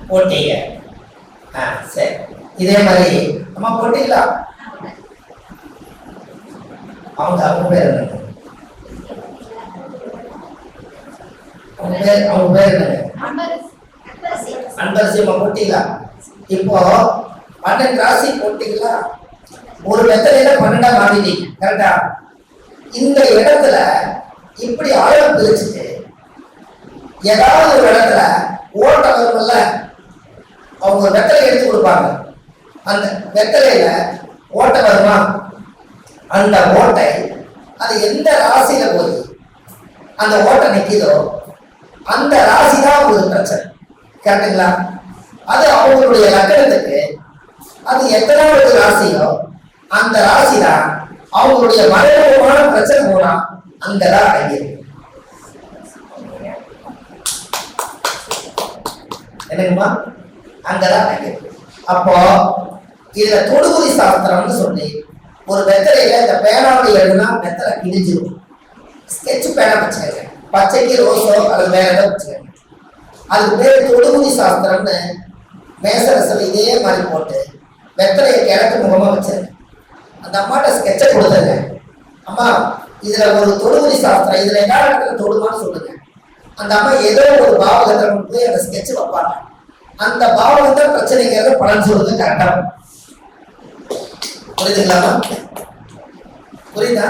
போட்டீங்க. சரி, இதே மாதிரி அம்மா போட்டீங்களா? அவங்க பேர் என்ன? அவங்க பேர் என்ன? அன்பரசி. அம்மா போட்டீங்களா? இப்போ 12 ராசி போட்டீங்களா? ஒரு வெத்தலையில 12 மாறிட்டீங்க, கரெக்டா? இந்த இடத்துல இப்படி ஆழம் பிரிச்சுட்டு ஏதாவது ஒரு இடத்துல ஓட்ட வரும்ல, அவங்க வெத்தலை எடுத்து கொடுப்பாங்க. அந்த வெத்தலையில ஓட்டை வருமா? அந்த ஓட்டை அது எந்த ராசியில போய் அந்த ஓட்டை நிற்கிதோ அந்த ராசி தான் ஒரு பிரச்சனை, கரெக்டுங்களா? அது அவங்களுடைய லக்னத்துக்கு அது எத்தனாவது ராசியோ அந்த ராசி தான் அவங்களுடைய மறைமுகமான பிரச்சனை போனா அங்கதான் அடங்கியிருக்கு. என்னங்கம்மா? அங்கதான் அடங்கியிருக்கு. அப்போ இதுல தொடுகுறி சாஸ்திரம்னு சொல்லி ஒரு வெத்தலையில இந்த பேனாவுடைய எழுதுனா வெத்தலை கிழிஞ்சிடும். ஸ்கெட்ச் பேனா வச்சுக்கங்க, பச்சைக்கு ரோஸோ அது வேற ஏதோ வச்சுக்கங்க. அதுக்கு பேர் தொடுகுறி சாஸ்திரம்னு மேசரசல் இதே மாதிரி போட்டு வெத்தலையை கிழக்கு முகமா வச்சிருங்க. அந்த அம்மாட்ட ஸ்கெட்சை கொடுத்துருங்க. அம்மா இதுல ஒரு தொடுகுறி சாஸ்திரம், இதுல என்ன இடத்துல தொடுமான்னு சொல்லுங்க. அந்த அம்மா ஏதோ ஒரு பாவகத்தை போய் அந்த ஸ்கெட்ச் வைப்பாங்க. அந்த பாவகத்தை பிரச்சனைங்கிறத பலன் சொல்லுங்க, கரெக்டா? புரியுதுங்களாமா? புரியுதா?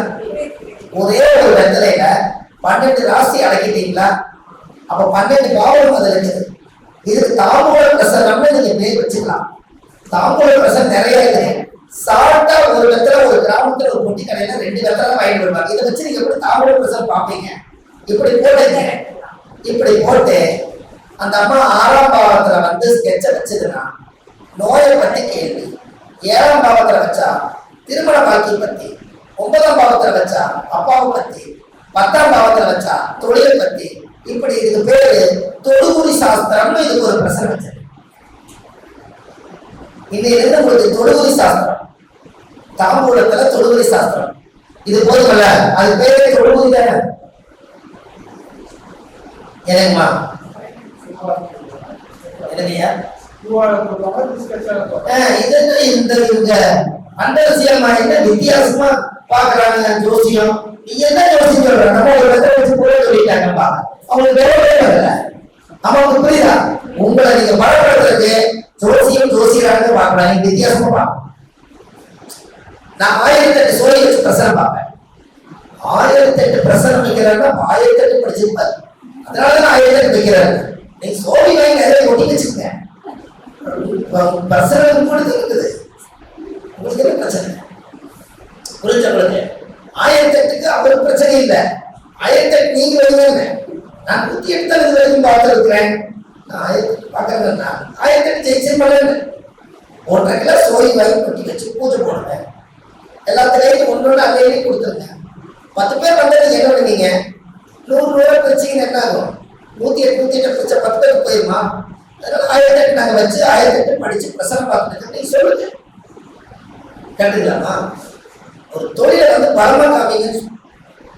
ஒரே ஒரு வெத்தலையில 12 ராசி அடக்கிட்டீங்களா? அப்ப 12 பாவம் அதுல இருக்குது. இதுக்கு தாம்பூல பிரசனம்னு நீங்க பேர் வச்சுக்கலாம். தாம்பூல பிரசனம் நிறைய இருக்குது. சாப்பிட்டா ஒரு வெத்தலை ஒரு கிராமத்துல ஒரு பொட்டி கடையில 2 வெத்தலை வாங்கிட்டு வருவாங்க. இதை வச்சு நீங்க எப்படி தாம்பூல பிரசனம் பார்ப்பீங்க? இப்படி போட்டுங்க. இப்படி போட்டு அந்த அம்மா 6ஆம் பாவத்துல வந்து ஸ்கெட்சை வச்சதுன்னா நோயை பத்தி கேள்வி, 7ஆம் பாவத்துல வச்சா திருமண வாழ்க்கை பத்தி, 9ஆம் பாவத்துல வச்சா அப்பாவை பத்தி, 10ஆம் பாவத்துல வச்சா தொழிலை பத்தி, இப்படி இதுக்கு பேரு தொடுகுறி சாஸ்திரம்னு இதுக்கு ஒரு பிரச்சனை வச்சு இன்னைக்கு உங்களுக்கு தொடுகுறி சாஸ்திரம், தாம்பூலத்துல தொடுகுறி சாஸ்திரம் இது போதுமல்ல? அது பேரே தொடுகுறி தானே. என்னங்கம்மா? என்னங்கய்யா? இந்த அண்டரசியல் வித்தியாசமா பாக்குறாங்க ஜோசியம். நீங்க என்ன ஜோசியம் சொல்ற? நம்ம ஒரு வெத்தலை வச்சு கூட சொல்லிட்டாங்கப்பா, அவங்களுக்கு வேறவே வரல. அவங்களுக்கு புரியுதா? உங்களை நீங்க பலப்படுறதுக்கு ஜோசியம் ஜோசியராக பாக்குறாங்க, வித்தியாசமா பார்க்கணும். நான் 1008 சோழி வச்சு பிரசனம் பார்ப்பேன். 1008 பிரசனம் வைக்கிறாங்க, 1008 படிச்சிருப்பாரு. அதனாலதான் 1008 வைக்கிறாங்க. நீங்க சோழி வாங்கி நிறைய ஒட்டி வச்சுக்கங்க. பிரசனம் கூட இருக்குது, உங்களுக்கு என்ன பிரச்சனை? புரிஞ்ச பிறகு 1008க்கு அவருக்கு பிரச்சனை இல்லை. 1008 நீங்க வருவாங்க. நான் 108 தான் இது வரைக்கும் பார்த்துருக்கிறேன். நான் 1008 பார்க்கறேன். 1008 ஜெயிச்சு பண்ணேன். 1.5 கிலோ சோழி வாங்கி கொட்டி வச்சு பூஜை போடுவேன். எல்லாத்துலேயும் ஒன்னொன்று அங்கேயே கொடுத்துருங்க. 10 பேர் வந்தது என்ன பண்ணுவீங்க? 100 ரூபாய் பிரிச்சிங்கன்னா என்ன ஆகும்? 108 பிரிச்ச 10 பேருக்கு போயிருமா? அதனால 1008 நாங்கள் வச்சு 1008 படிச்சு பிரசனம் பார்த்துட்டு நீங்க சொல்லுங்க, கேட்டுக்கலாமா? ஒரு தொழிலை வந்து பலமா காமிங்க,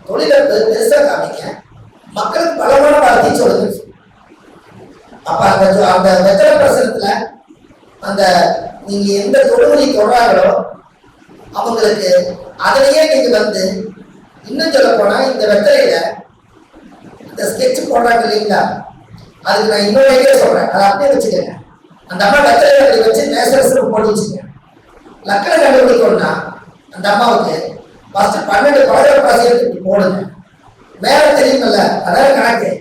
தொழிலை பெருசா காமிங்க, மக்களுக்கு பலமான வார்த்தை சொல்லுங்க. அப்ப அந்த வெத்தலை பிரசனத்துல அந்த நீங்க எந்த தொழிலை தொடராங்களோ அவங்களுக்கு அதிலேயே நீங்க வந்து இன்னும் சொல்ல போனா இந்த வெத்தலையில இந்த ஸ்கெட்ச் போடுறாங்க இல்லைங்களா, அதுக்கு நான் இன்னொரு ஐடியா சொல்றேன், அதை அப்படியே வச்சுக்கோங்க. அந்த அம்மா வெத்தலையில அப்படி வச்சு நேசரசு போட்டு வச்சுக்கோங்க. லக்கணம் கண்டுபிடிக்கணும்னா அந்த அம்மாவுக்கு ஃபர்ஸ்ட் 12 பாடல் எடுத்து போடுங்க. மேல தெரியுமல்ல, அதாவது கணக்கு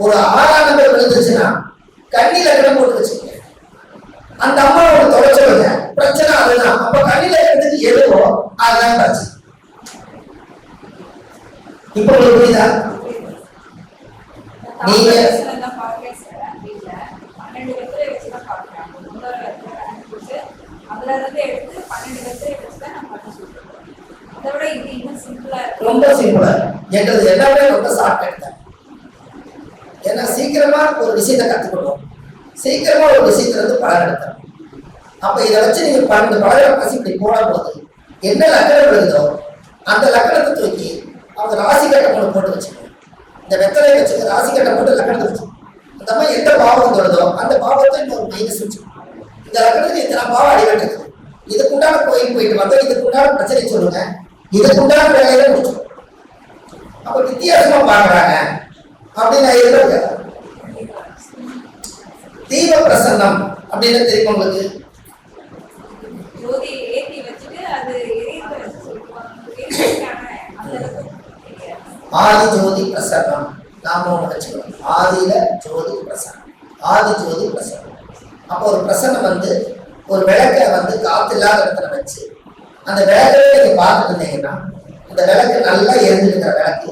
ஒரு 6ஆம் நம்பர் விழுந்துச்சுன்னா கண்ணி லக்கணம் போட்டு வச்சுக்கோங்க. அந்த அம்மாவோட தொலை சொல்லுங்க, பிரச்சனை அதுதான். அப்ப கண்ணி லக்கணத்துக்கு எதுவோ அதுதான் பிரச்சனை. இப்ப உங்களுக்கு புரியுதா? நீங்க ரொம்ப சிம்பிளா எங்களுக்கு எல்லாமே ரொம்ப ஷார்ட்கட் தான். ஏன்னா சீக்கிரமா ஒரு விஷயத்தை கத்துக்கணும், சீக்கிரமா ஒரு விஷயத்துல இருந்து பலன் எடுத்தோம். அப்ப இதை வச்சு நீங்க இந்த பலராசி இப்படி போடும் போது என்ன லக்கணம் வருதோ அந்த லக்கணத்தை தூக்கி அவங்க ராசி கட்டம் ஒன்று போட்டு வச்சுக்கணும். இந்த வெத்தலையை வச்சு ராசி கட்டம் போட்டு லக்கணத்தை வச்சு அந்த மாதிரி எந்த பாவம் வருதோ அந்த பாவத்தை இன்னொரு மைனஸ் வச்சுக்கணும். இந்த லக்கணத்துக்கு இத்தனை பாவம் அடிபட்டுருக்கு, இதுக்குண்டான கோயில் போயிட்டு வந்தோம், இதுக்குண்டான பிரச்சனை சொல்லுங்க, இதுக்குண்டான வேலையில முடிச்சோம். அப்ப வித்தியாசமா பாக்குறாங்க அப்படின்னு நான் எதிர்பார்க்கிறேன். தீப பிரசன்னம் அப்படின்னு தெரியும் உங்களுக்கு? ஆதி ஜோதி பிரசன்னம் நாம ஒண்ணு வச்சுக்கணும். ஆதியில ஜோதி பிரசன்னம், ஆதி ஜோதி பிரசன்னம். அப்போ ஒரு பிரசன்னம் வந்து ஒரு விளக்கை வந்து காத்து இல்லாத இடத்துல வச்சு அந்த விளக்கவே நீங்க பார்த்துட்டு இருந்தீங்கன்னா அந்த விளக்கு நல்லா எரிஞ்சுட்டு இருக்கிற விளக்கு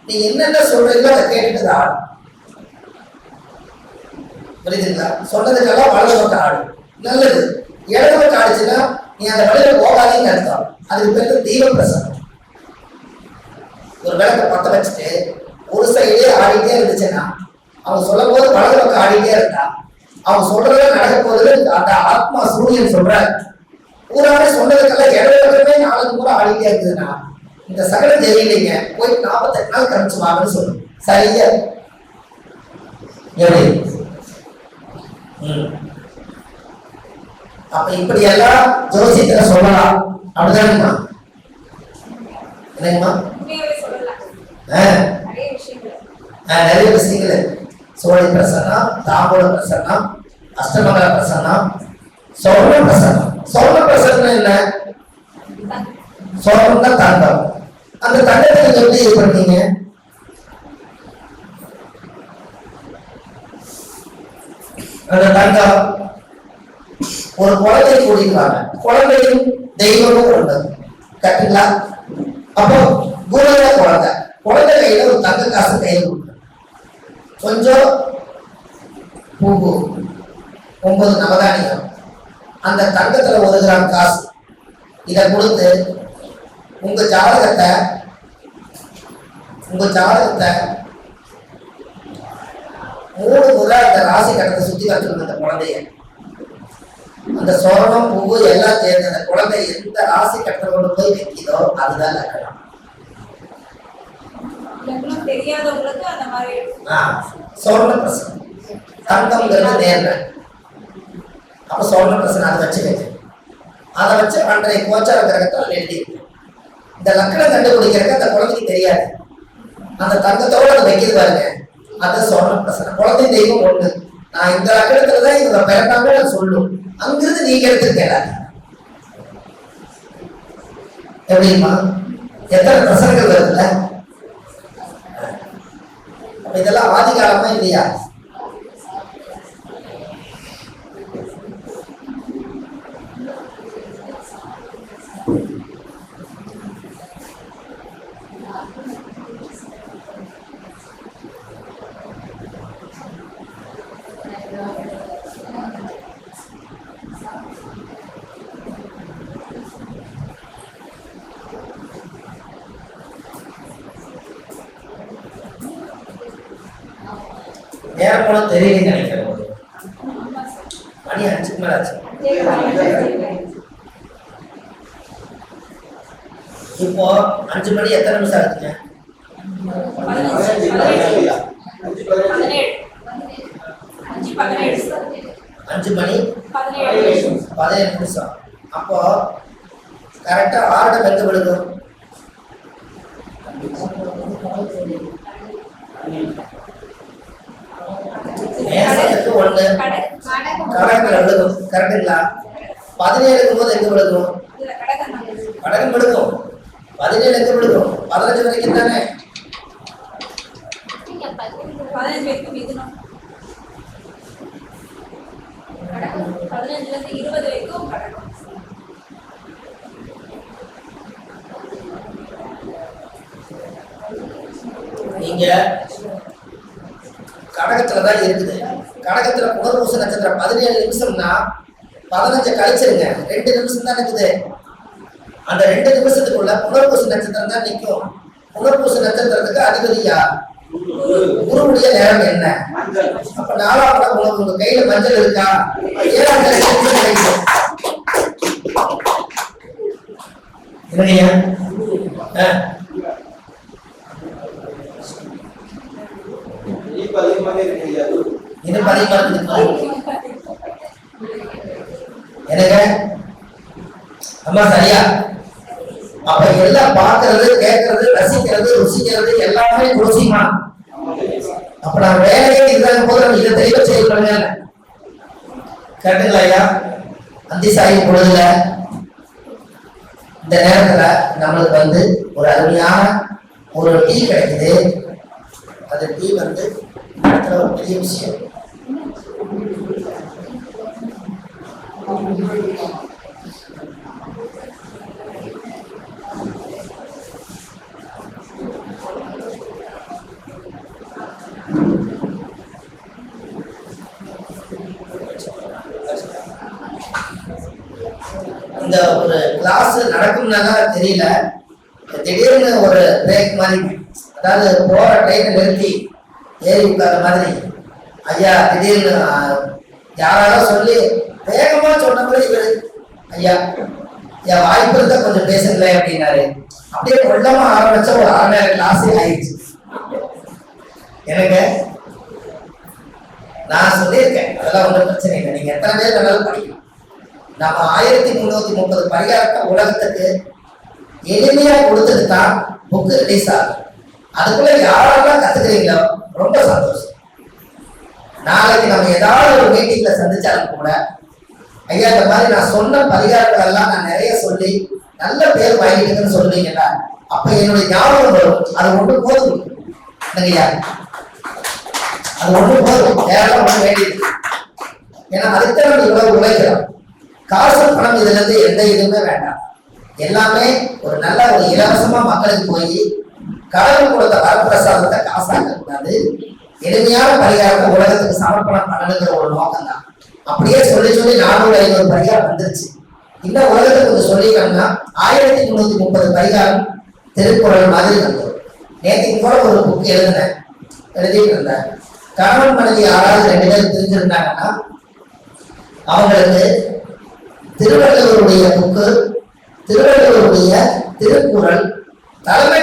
நீங்க என்னென்ன சொல்றீங்களோ அதை கேட்டுட்டு ஆடும். புரியுதுங்களா? சொன்னதுக்கெல்லாம் வலது பக்கம் ஆடும். நல்லது. இடது பக்கம் ஆடுச்சுன்னா நீ அந்த வழியில போகாதீங்கன்னு அர்த்தம். அதுக்கு பேரு தீப பிரசன்னம். ஒரு விளக்கை பத்த வச்சுட்டு ஒரு சைடே ஆடிட்டே இருந்துச்சுன்னா அவங்க சொல்லும் போது வலது பக்கம் ஆடிட்டே இருந்தா அவங்க சொல்றத நடக்க போது அந்த ஆத்மா சூரியன் சொல்றாரு பூராமே சொன்னதுக்கெல்லாம் இடமே 4 முறை ஆடிட்டே இருக்குதுன்னா இந்த சகலம் தெரியலைங்க, போய் 48 நாள் கழிச்சு வாங்கன்னு சொல்லணும். சரியா? எப்படி? அப்ப இப்படி எல்லாம் ஜோசியத்துல சொல்லலாம். அப்படிதானுமா? என்னங்கம்மா? நிறைய விஷயங்கள் சோழி பிரசன்னம், தாம்பூல பிரசன்னம், அஷ்டமங்கல பிரசன்னம், சொர்ண பிரசன்னம். சொர்ண பிரசன்னம் என்ன? சொர்ணம்னா தங்கம். அந்த தங்கத்தை நீங்க எப்படி இது பண்ணீங்க? அந்த தங்கம் ஒரு குழந்தை கூடிக்கிறாங்க, குழந்தையும் தெய்வமும் ஒன்று கரெக்டுங்களா? அப்போ குருவ குழந்தை, குழந்தை கையில ஒரு தங்க காசு கையில் கொடுக்க கொஞ்சம் பூ 9 நவதானியம் அந்த தங்கத்துல 1 கிராம் காசு இதை கொடுத்து உங்க ஜாதகத்தை 3 முறை அந்த ராசி கட்டத்தை சுத்தி வச்சிருந்த அந்த குழந்தைய அந்த சோரணம் பூவு எல்லாம் சேர்ந்து அந்த குழந்தை எந்த ராசி கட்டத்தை கொண்டு போய் வைக்கிறதோ அதுதான் லக்கணம். தெரியாதவங்களுக்கு அந்த மாதிரி சோரண பிரசனம் தங்கம்ங்கிறது நேர்மை. அப்ப சோரண பிரசனம் அதை வச்சு அன்றைய கோச்சார கிரகத்தால் எழுதி இந்த லக்கணம் கண்டுபிடிக்கிறதுக்கு அந்த குழந்தைக்கு தெரியாது. அந்த தங்கத்தோட அதை வைக்கிறது பாருங்க, அது சோரண பிரசனம். குழந்தை தெய்வம் ஒண்ணு. நான் இந்த லக்கணத்துலதான் இவங்க பிறந்தாங்க நான் சொல்லும், அங்கிருந்து நீங்க எடுத்துருக்கேன். எப்படிமா எத்தனை பிரசனங்கள் வருதுல்ல? இதெல்லாம் ஆதி காலமா இல்லையா? நேரம் போல தெரியலன்னு நினைக்கிறேன். மணி 5க்கு மேல ஆச்சு. இப்போ 5 மணி எத்தனை நிமிஷம் ஆகுதுங்க? 5 மணி 17 நிமிஷம். அப்போ கரெக்டா 6 எங்க விழுகும்? மேசத்துக்கு 1 கடகத்துல விழுகும். கரெக்டுங்களா? 17 போது எங்க விழுகும்? கடகம் விழுகும். 17 எங்க விழுகும்? 15 வரைக்கும் தானே. 15 வரைக்கும் மிதுனம், 15ல இருந்து 20 வரைக்கும் கடகம். நீங்க கடகத்துலதான் இருக்குது. கடகத்துல புனர்பூச நட்சத்திரம் 17 நிமிஷம்னா 15 கழிச்சிருங்க, 2 நிமிஷம் தான் இருக்குது. அந்த 2 நிமிஷத்துக்குள்ள புனர்பூச நட்சத்திரம் தான் நிற்கும். புனர்பூச நட்சத்திரத்துக்கு அதிபதியா குருவுடைய நேரம் என்ன? அப்ப 4ஆம் இடம் உங்க கையில மஞ்சள் இருக்கா? 7ஆம் இடம் என்னையா இனிப்பு அதிகமாக இருக்கு. இன்னும் அதிகமா இருக்குது எனக்கு அம்மா சரியா? அப்ப எல்லாம் பார்க்கறது, கேட்கறது, ரசிக்கிறது, ருசிக்கிறது எல்லாமே ருசிமா. அப்ப நான் வேலையே இல்லாத போது நம்ம இதை தெளிவா செய்யப்படுங்க. கேட்டுங்களா ஐயா? அந்தி சாயி பொழுதுல இந்த நேரத்துல நம்மளுக்கு வந்து ஒரு அருமையான ஒரு டீ கிடைக்குது. அந்த டீ வந்து ஒரு பெரிய விஷயம். இந்த ஒரு கிளாஸ் நடக்கும்னா தெரியல, திடீர்னு ஒரு பிரேக் மாதிரி, அதாவது போற ட்ரெயினை நிறுத்தி ஏறி உட்கார மாதிரி ஐயா திடீர்னு யாராவது சொல்லி வேகமா சொன்ன மாதிரி இவரு ஐயா என் வாய்ப்பு இருந்தா கொஞ்சம் பேசுங்களேன் அப்படின்னாரு. அப்படியே கொள்ளமா ஆரம்பிச்ச ஒரு 1/2 நேரம் கிளாஸே ஆயிடுச்சு. எனக்கு நான் சொல்லியிருக்கேன், அதெல்லாம் ஒன்றும் பிரச்சனை இல்லை, நீங்க எத்தனை பேர் வேணாலும் படிக்கலாம். நம்ம 1330 பரிகாரத்தை உலகத்துக்கு எளிமையா கொடுத்துட்டு தான் புக்கு ரிலீஸ் ஆகும். அதுக்குள்ள யாரெல்லாம் கத்துக்கிறீங்களோ ரொம்ப சந்தோஷம். நாளைக்கு நம்ம ஏதாவது ஒரு மீட்டிங்ல சந்திச்சாலும் கூட ஐயா இந்த மாதிரி நான் சொன்ன பரிகாரங்கள் எல்லாம் நான் நிறைய சொல்லி நல்ல பேர் வாங்கிட்டுன்னு சொல்றீங்களா, அப்ப என்னுடைய ஞாபகம் வரும். அது ஒண்ணு போதும் ஐயா, அது ஒண்ணு போதும், வேற ஒண்ணு வேண்டியது. ஏன்னா அதுக்கு நம்ம இவ்வளவு உழைக்கிறோம். காசு பணம் இதுல இருந்து எந்த இதுவுமே வேண்டாம். எல்லாமே ஒரு நல்ல ஒரு இலவசமா மக்களுக்கு போய் கடவுள் கொடுத்த வரப்பிரசாதத்தை காசாக்க கூடாது. எளிமையான பரிகாரத்தை உலகத்துக்கு சமர்ப்பணம் பண்ணணுங்கிற ஒரு நோக்கம் தான். அப்படியே சொல்லி 400-500 பரிகாரம் வந்துருச்சு. இன்னும் உலகத்துக்கு கொஞ்சம் சொல்லிக்கணும்னா 1330 பரிகாரம் திருக்குறள் மாதிரி வந்துடும். நேற்றுக்கு கூட ஒரு புக் எழுதிட்டு இருந்தேன். கணவன் மனைவி யாராவது 2 பேர் பிரிஞ்சிருந்தாங்கன்னா அவங்களுக்கு திருவள்ளுவருடைய புக்கு, திருவள்ளுவருடைய திருக்குறள் தலைமை